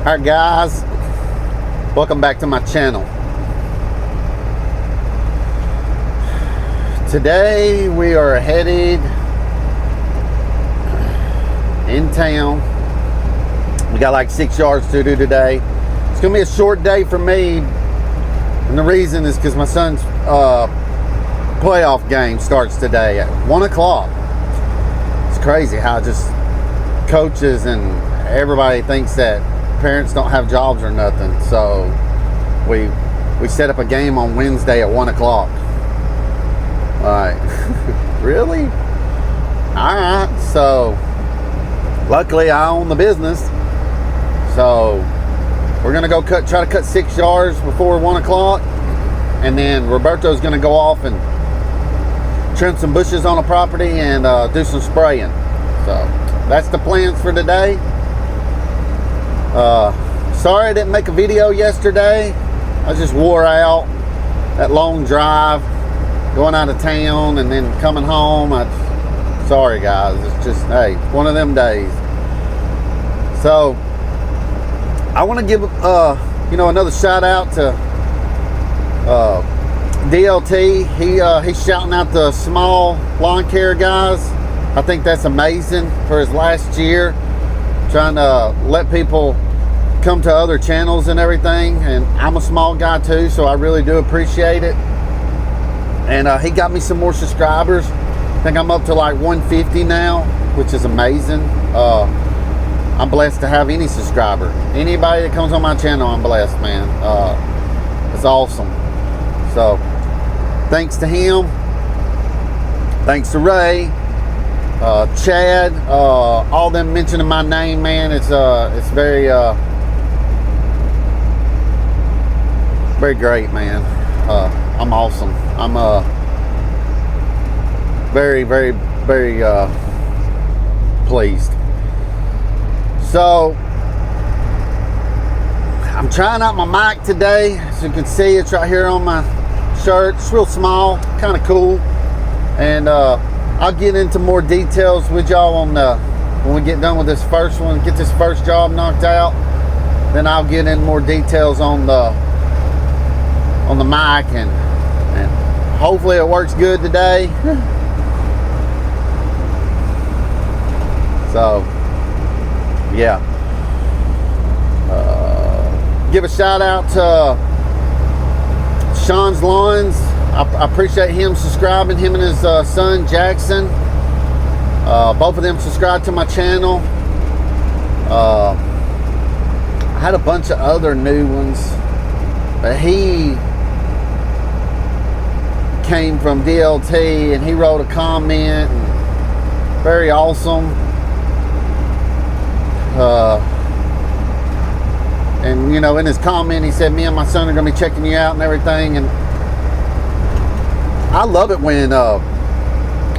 Alright guys, welcome back to my channel. Today we are headed in town. We got like 6 yards to do today. It's gonna be a short day for me, and the reason is because my son's playoff game starts today at 1 o'clock. It's crazy how just coaches and everybody thinks that parents don't have jobs or nothing. So we set up a game on Wednesday at 1 o'clock. Alright. Really? Alright. So luckily I own the business. So we're gonna go try to cut 6 yards before 1 o'clock, and then Roberto's gonna go off and trim some bushes on the property and do some spraying. So that's the plans for today. Sorry I didn't make a video yesterday. I just wore out. That long drive, going out of town and then coming home. Sorry guys, it's just, hey, one of them days. So I want to give another shout out to DLT. He's shouting out the small lawn care guys. I think that's amazing for his last year, trying to let people come to other channels and everything. And I'm a small guy too, so I really do appreciate it. And he got me some more subscribers. I think I'm up to like 150 now, which is amazing. I'm blessed to have any subscriber. Anybody that comes on my channel, I'm blessed, man. It's awesome. So thanks to him, thanks to Ray, Chad, all them mentioning my name, man. It's very very great, man. I'm awesome. I'm very pleased. So I'm trying out my mic today. As you can see, it's right here on my shirt. It's real small, kind of cool. And I'll get into more details with y'all on when we get done with this first one, get this first job knocked out. Then I'll get in more details on the mic, and hopefully it works good today. So yeah, give a shout out to Sean's Lawns. I appreciate him subscribing, him and his son Jackson. Both of them subscribed to my channel. I had a bunch of other new ones, but he came from DLT and he wrote a comment, and very awesome. And in his comment he said, me and my son are gonna be checking you out and everything. And I love it when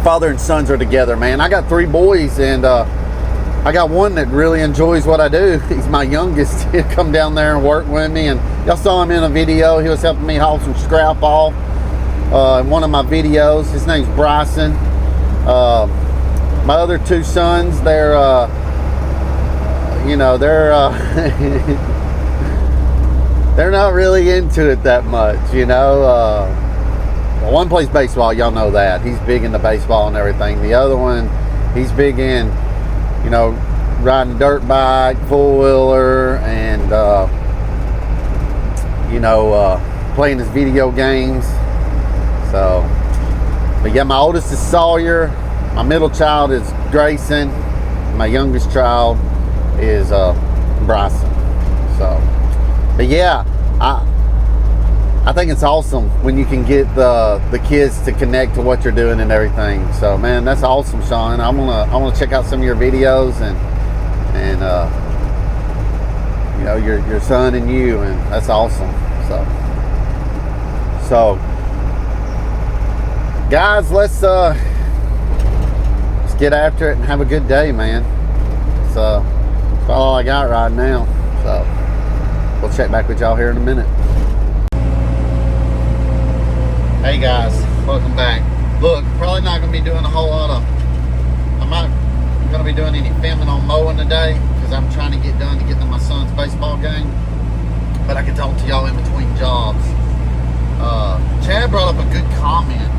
father and sons are together, man. I got 3 boys, and I got one that really enjoys what I do. He's my youngest. He'll come down there and work with me, and y'all saw him in a video. He was helping me haul some scrap off in one of my videos. His name's Bryson. My other 2 sons, they're they're not really into it that much, one plays baseball, y'all know that. He's big into baseball and everything. The other one, he's big in, riding a dirt bike, four-wheeler, and playing his video games. So, but yeah, my oldest is Sawyer, my middle child is Grayson, my youngest child is Bryson. So, but yeah, I think it's awesome when you can get the kids to connect to what you're doing and everything. So man, that's awesome, Sean. I wanna check out some of your videos and your son and you, and that's awesome. So guys, let's get after it and have a good day, man. So that's all I got right now. So we'll check back with y'all here in a minute. Hey guys, welcome back. Look, probably not going to be doing a whole lot of, I'm not going to be doing any filming on mowing today, because because I'm trying to get done to get to my son's baseball game. But I can talk to y'all in between jobs. Chad brought up a good comment.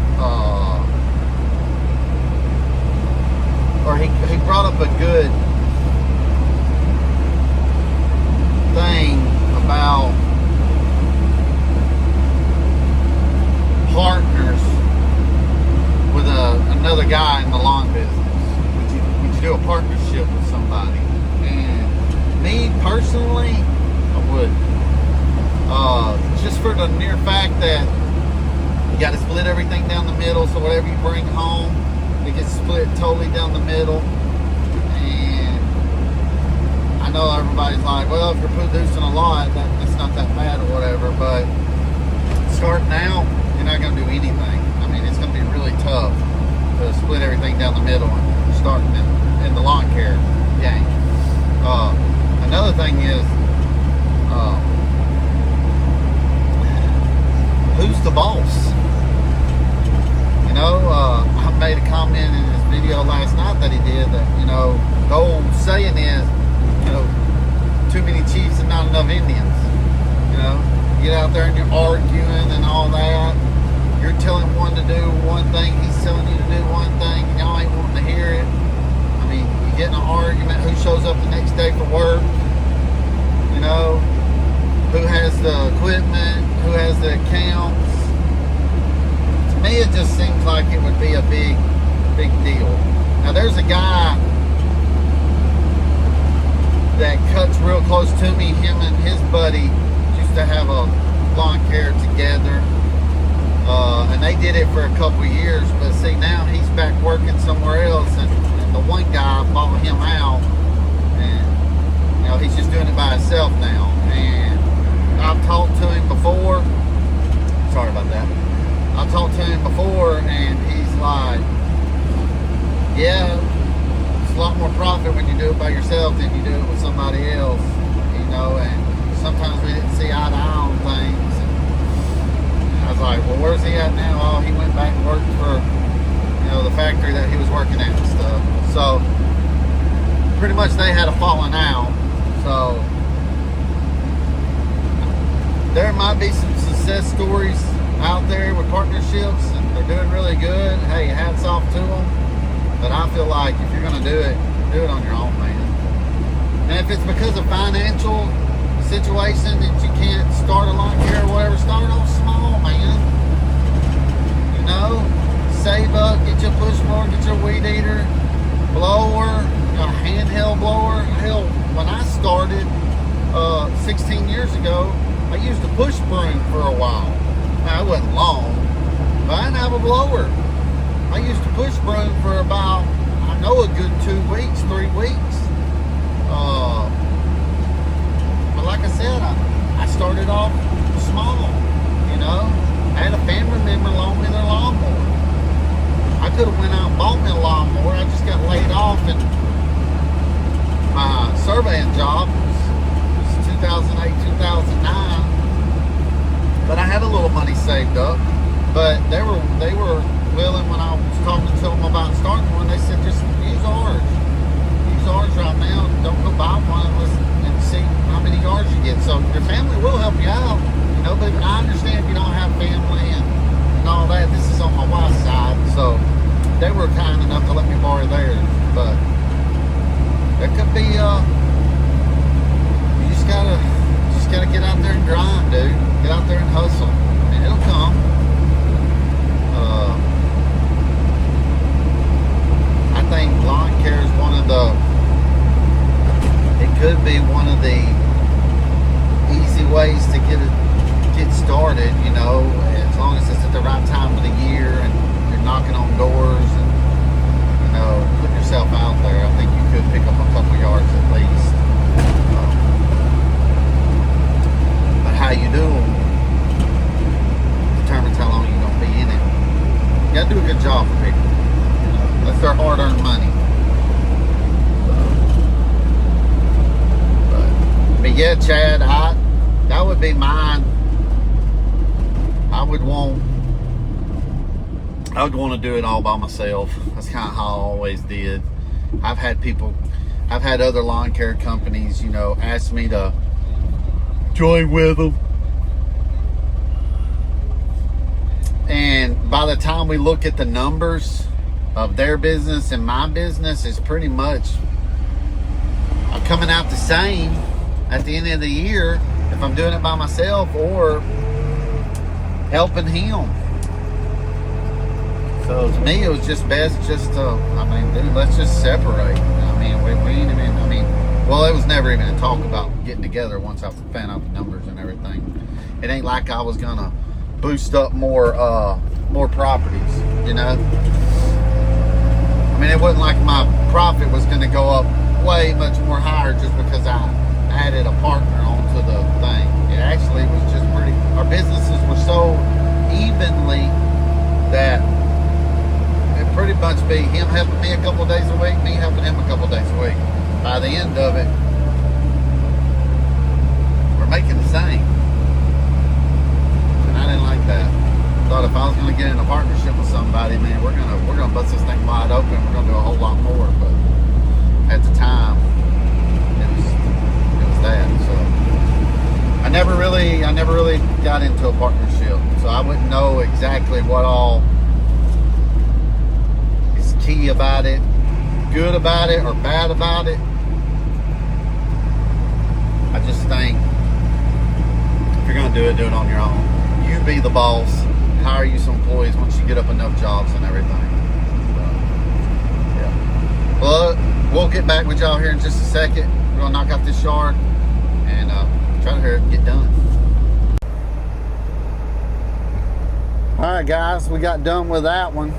Or he brought up a good thing about partners with another guy in the lawn business. Would you do a partnership with somebody? And me personally, I would. Just for the mere fact that you got to split everything down the middle, so whatever you bring home, it gets split totally down the middle. And I know everybody's like, well, if you're producing a lot, it's not that bad or whatever, but starting out, you're not going to do anything. I mean, it's going to be really tough to split everything down the middle and starting in the lawn care game. Another thing is, who's the boss? You know, I made a comment in his video last night that he did that, you know, the old saying is, you know, too many chiefs and not enough Indians. You know, you get out there and you're arguing and all that. You're telling one to do one thing, he's telling you to do one thing, and y'all ain't wanting to hear it. I mean, you get in an argument, who shows up the next day for work? You know, who has the equipment, who has the accounts. To me, it just seems like it would be a big deal. Now, there's a guy that cuts real close to me. Him and his buddy used to have a lawn care together. And they did it for a couple of years. But see, now he's back working somewhere else. And the one guy bought him out. And, you know, he's just doing it by himself now. And I've talked to him before. Sorry about that. I've talked to him before, and he's like, yeah, it's a lot more profit when you do it by yourself than you do it with somebody else, you know, and sometimes we didn't see eye to eye on things. And I was like, well, where's he at now? Oh, he went back and worked for, you know, the factory that he was working at and stuff. So, pretty much they had a falling out. So, there might be some success stories out there with partnerships, and they're doing really good. Hey, hats off to them. But I feel like if you're going to do it on your own, man. And if it's because of financial situation that you can't start a lawn care or whatever, start off small, man. You know, save up, get your push mower, get your weed eater, blower, a handheld blower. Hell, when I started 16 years ago, I used a push broom for a while. Now, it wasn't long, but I didn't have a blower. I used a push broom for about, I know, a good 2 weeks, 3 weeks. But like I said, I started off small, you know. I had a family member loan me their lawnmower. I could have went out and bought me a lawnmower. I just got laid off, and my surveying job was 2008, 2009. But I had a little money saved up. But they were willing, when I was talking to them about starting one, they said, just use ours. Use ours right now. Don't go buy one and see how many yards you get. So your family will help you out. You know, but I understand if you don't have family and all that. This is on my wife's side. So they were kind enough to let me borrow theirs. But there could be, you just gotta get out there and grind, dude. Get out there and hustle. And it'll come. I think lawn care is it could be one of the easy ways to get started, you know, as long as it's at the right time of the year and you're knocking on doors and, you know, putting yourself out there. I think you could pick up a couple yards at least. But how you do them determines how long you're going to be in it. You got to do a good job for people. You know, that's their hard-earned money. But yeah, Chad, that would be mine. I would want to do it all by myself. That's kind of how I always did. I've had I've had other lawn care companies, you know, ask me to join with them. And by the time we look at the numbers of their business and my business, is pretty much coming out the same at the end of the year if I'm doing it by myself or helping him. So to me, it was just best just to, I mean, dude, let's just separate. I mean, we ain't even, I mean, well, it was never even a talk about getting together once I found out the numbers and everything. It ain't like I was gonna boost up more properties, you know? I mean, it wasn't like my profit was gonna go up way much more higher just because I added a partner onto the thing. It actually was just pretty, our businesses were so evenly that it pretty much be him helping me a couple of days a week, me helping him a couple of days a week. By the end of it, we're making the same. And I didn't like that. I thought if I was gonna get in a partnership with somebody, man, we're gonna bust this thing wide open. We're gonna do a whole lot more. But at the time, it was that. So I never really got into a partnership. So I wouldn't know exactly what all is key about it, good about it, or bad about it. I just think if you're gonna do it on your own. You be the boss. Hire you some employees once you get up enough jobs and everything. So, yeah. Well, we'll get back with y'all here in just a second. We're gonna knock out this yard and try to hurry up and get done. All right, guys, we got done with that one.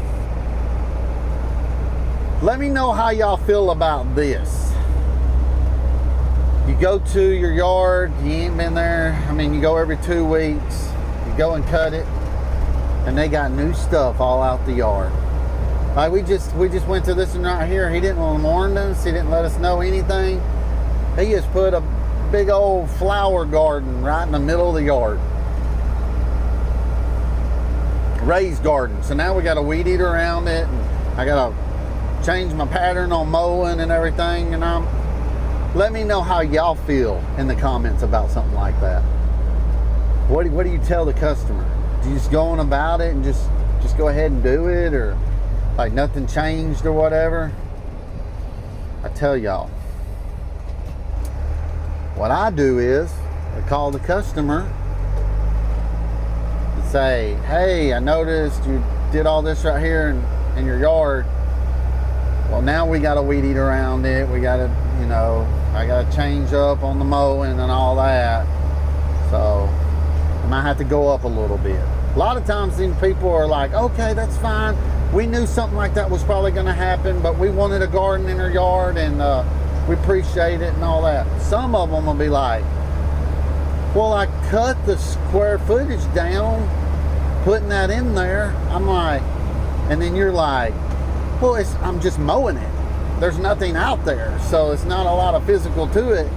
Let me know how y'all feel about this. You go to your yard, you ain't been there. I mean, you go every 2 weeks. You go and cut it, and they got new stuff all out the yard. Like we just went to this one right here. He didn't warn us. He didn't let us know anything. He just put a big old flower garden right in the middle of the yard. Raised garden. So now we got a weed eater around it, and I gotta change my pattern on mowing and everything. And let me know how y'all feel in the comments about something like that. What do you tell the customer? Do you just go on about it and just go ahead and do it, or like nothing changed or whatever? I tell y'all, what I do is I call the customer and say, hey, I noticed you did all this right here in your yard. Well, now we got a weed eat around it. We got to, you know, I got to change up on the mowing and all that. So I might have to go up a little bit. A lot of times these people are like, okay, that's fine. We knew something like that was probably going to happen, but we wanted a garden in our yard, and we appreciate it and all that. Some of them will be like, well, I cut the square footage down, putting that in there. I'm like, and then you're like, well, I'm just mowing it. There's nothing out there, so it's not a lot of physical to it.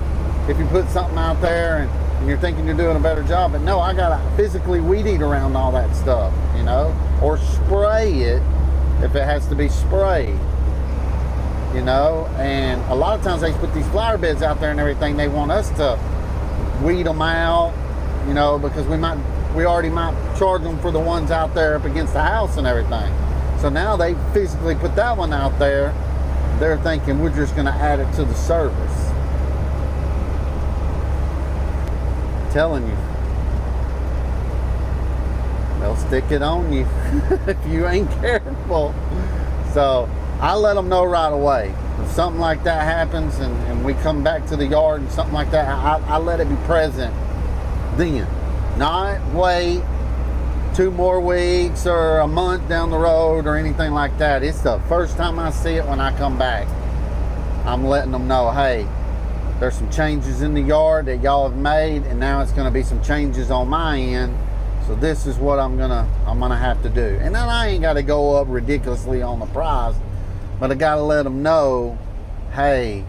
If you put something out there and you're thinking you're doing a better job, but no, I gotta physically weed eat around all that stuff, you know, or spray it if it has to be sprayed, you know. And a lot of times they put these flower beds out there and everything. They want us to weed them out, you know, because we already might charge them for the ones out there up against the house and everything. So now they physically put that one out there. They're thinking we're just going to add it to the service. I'm telling you, they'll stick it on you if you ain't careful. So I let them know right away. If something like that happens and we come back to the yard and something like that, I let it be present then. Not wait 2 more weeks or a month down the road or anything like that. It's the first time I see it when I come back. I'm letting them know, hey, there's some changes in the yard that y'all have made, and now it's going to be some changes on my end. So this is what I'm gonna have to do. And then I ain't got to go up ridiculously on the price, but I got to let them know, hey,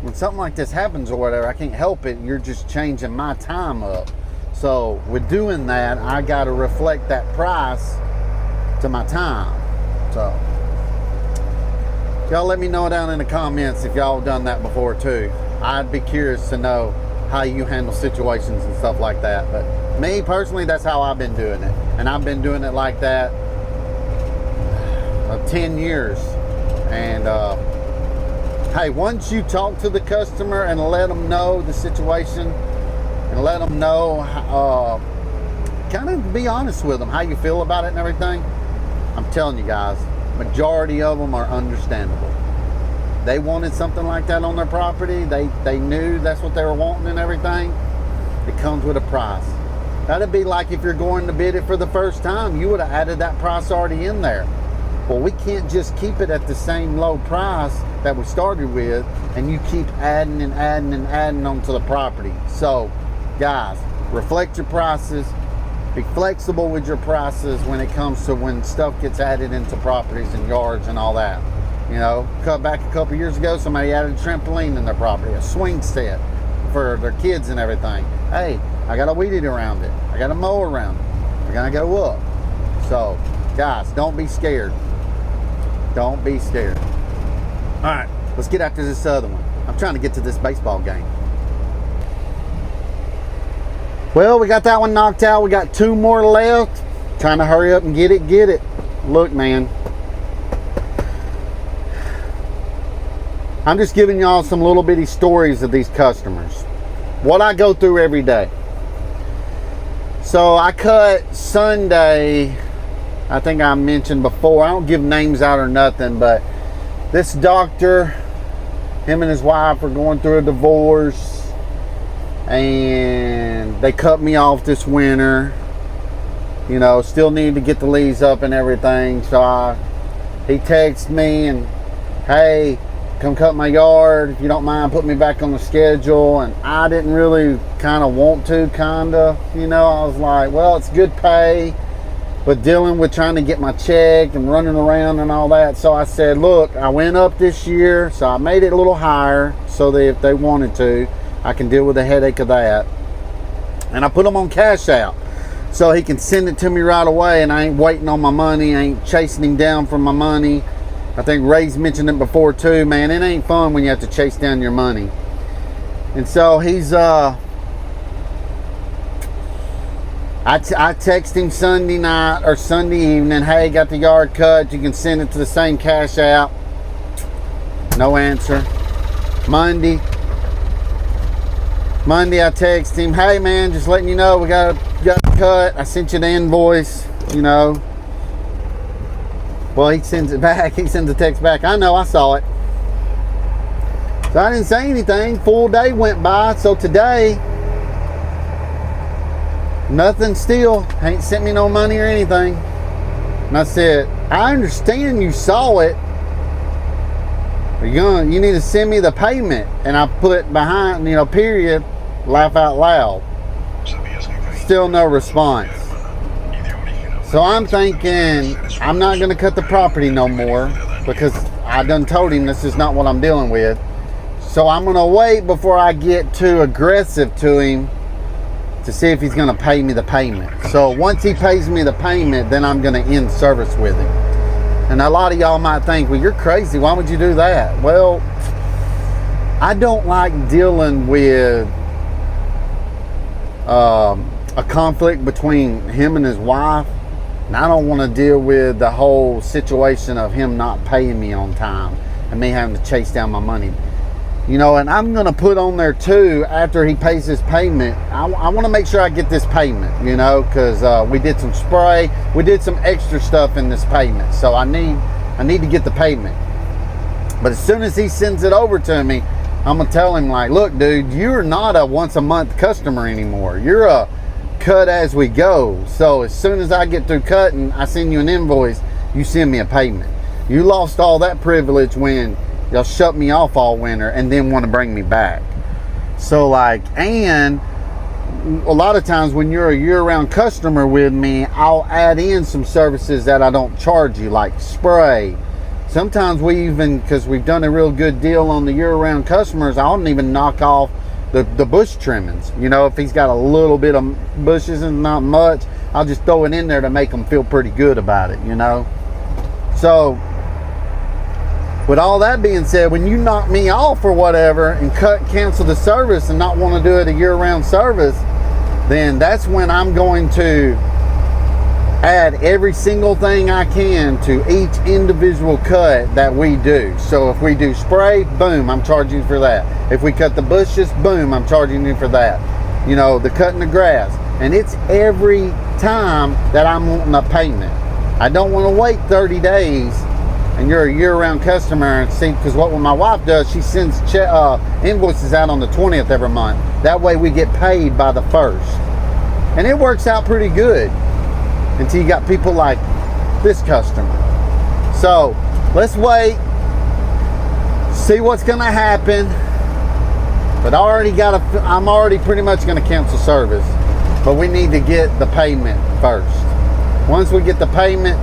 when something like this happens or whatever, I can't help it. You're just changing my time up. So with doing that, I got to reflect that price to my time. So Y'all let me know down in the comments if y'all done that before too. I'd be curious to know how you handle situations and stuff like that. But me personally, that's how I've been doing it. And I've been doing it like that 10 years. And hey, once you talk to the customer and let them know the situation and let them know, kind of be honest with them, how you feel about it and everything, I'm telling you guys, majority of them are understandable. They wanted something like that on their property. They knew that's what they were wanting and everything. It comes with a price. That'd be like if you're going to bid it for the first time, you would have added that price already in there. Well, we can't just keep it at the same low price that we started with, and you keep adding and adding and adding onto the property. So, guys, reflect your prices. Be flexible with your prices when it comes to when stuff gets added into properties and yards and all that. You know, cut back a couple years ago, somebody added a trampoline in their property, a swing set for their kids and everything. Hey, I got a weed eater around it. I got a mower around it. We're gonna go up. So, guys, don't be scared. Don't be scared. All right, let's get after this other one. I'm trying to get to this baseball game. Well, we got that one knocked out. We got 2 more left. Trying to hurry up and get it. Look, man. I'm just giving y'all some little bitty stories of these customers. What I go through every day. So I cut Sunday, I think I mentioned before, I don't give names out or nothing, but this doctor, him and his wife are going through a divorce, and they cut me off this winter. You know, still need to get the leaves up and everything. So he texts me and, hey, come cut my yard. If you don't mind, put me back on the schedule. And I didn't really kind of want to, you know. I was like, well, it's good pay, but dealing with trying to get my check and running around and all that. So I said, look, I went up this year, so I made it a little higher so that if they wanted to, I can deal with the headache of that. And I put them on Cash App so he can send it to me right away, and I ain't waiting on my money. I ain't chasing him down for my money. I think Ray's mentioned it before too, man. It ain't fun when you have to chase down your money. And so he's I text him Sunday night or Sunday evening, hey, got the yard cut, you can send it to the same Cash App. No answer. Monday I text him, hey man, just letting you know we got a cut. I sent you the invoice, you know. Well, he sends it back. He sends the text back. I know, I saw it. So I didn't say anything. Full day went by. So today, nothing still. Ain't sent me no money or anything. And I said, I understand you saw it. You need to send me the payment. And I put behind, you know, period, laugh out loud. Still no response. So I'm thinking, I'm not going to cut the property no more because I done told him this is not what I'm dealing with. So I'm going to wait before I get too aggressive to him to see if he's going to pay me the payment. So once he pays me the payment, then I'm going to end service with him. And a lot of y'all might think, well, you're crazy. Why would you do that? Well, I don't like dealing with a conflict between him and his wife. And I don't want to deal with the whole situation of him not paying me on time and me having to chase down my money. You know, and I'm going to put on there too, after he pays his payment, I want to make sure I get this payment, you know, because we did some spray. We did some extra stuff in this payment. So I need to get the payment. But as soon as he sends it over to me, I'm going to tell him like, look, dude, you're not a once a month customer anymore. You're a cut as we go. So as soon as I get through cutting, I send you an invoice, you send me a payment. You lost all that privilege when y'all shut me off all winter and then want to bring me back. So like, and a lot of times when you're a year-round customer with me, I'll add in some services that I don't charge you, like spray. Sometimes we even, because we've done a real good deal on the year-round customers, I don't even knock off the bush trimmings. You know, if he's got a little bit of bushes and not much, I'll just throw it in there to make them feel pretty good about it, you know. So with all that being said, when you knock me off or whatever and cancel the service and not want to do it a year-round service, then that's when I'm going to add every single thing I can to each individual cut that we do. So if we do spray, boom, I'm charging for that. If we cut the bushes, boom, I'm charging you for that. You know, the cutting the grass. And it's every time that I'm wanting a payment. I don't want to wait 30 days and you're a year-round customer and see, because what my wife does, she sends invoices out on the 20th every month. That way we get paid by the 1st. And it works out pretty good until you got people like this customer. So let's wait, see what's gonna happen. But I'm already pretty much gonna cancel service, but we need to get the payment first. Once we get the payment,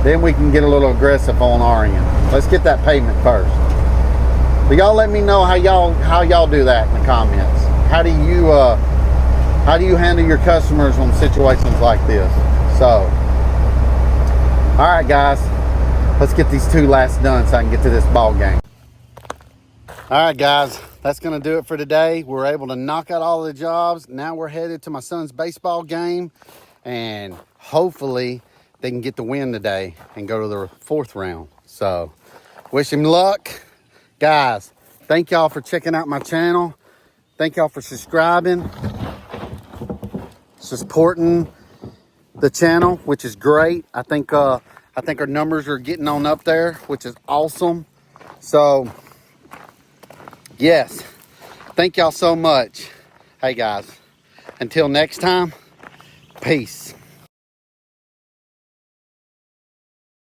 then we can get a little aggressive on our end. Let's get that payment first. But y'all let me know how y'all do that in the comments. How do you handle your customers on situations like this? So, all right, guys, let's get these two last done so I can get to this ball game. All right, guys, that's gonna do it for today. We're able to knock out all the jobs. Now we're headed to my son's baseball game, and hopefully they can get the win today and go to the 4th round. So, wish him luck. Guys, thank y'all for checking out my channel. Thank y'all for subscribing, supporting the channel, which is great. I think our numbers are getting on up there, which is awesome. So, yes, thank y'all so much. Hey, guys, until next time, peace.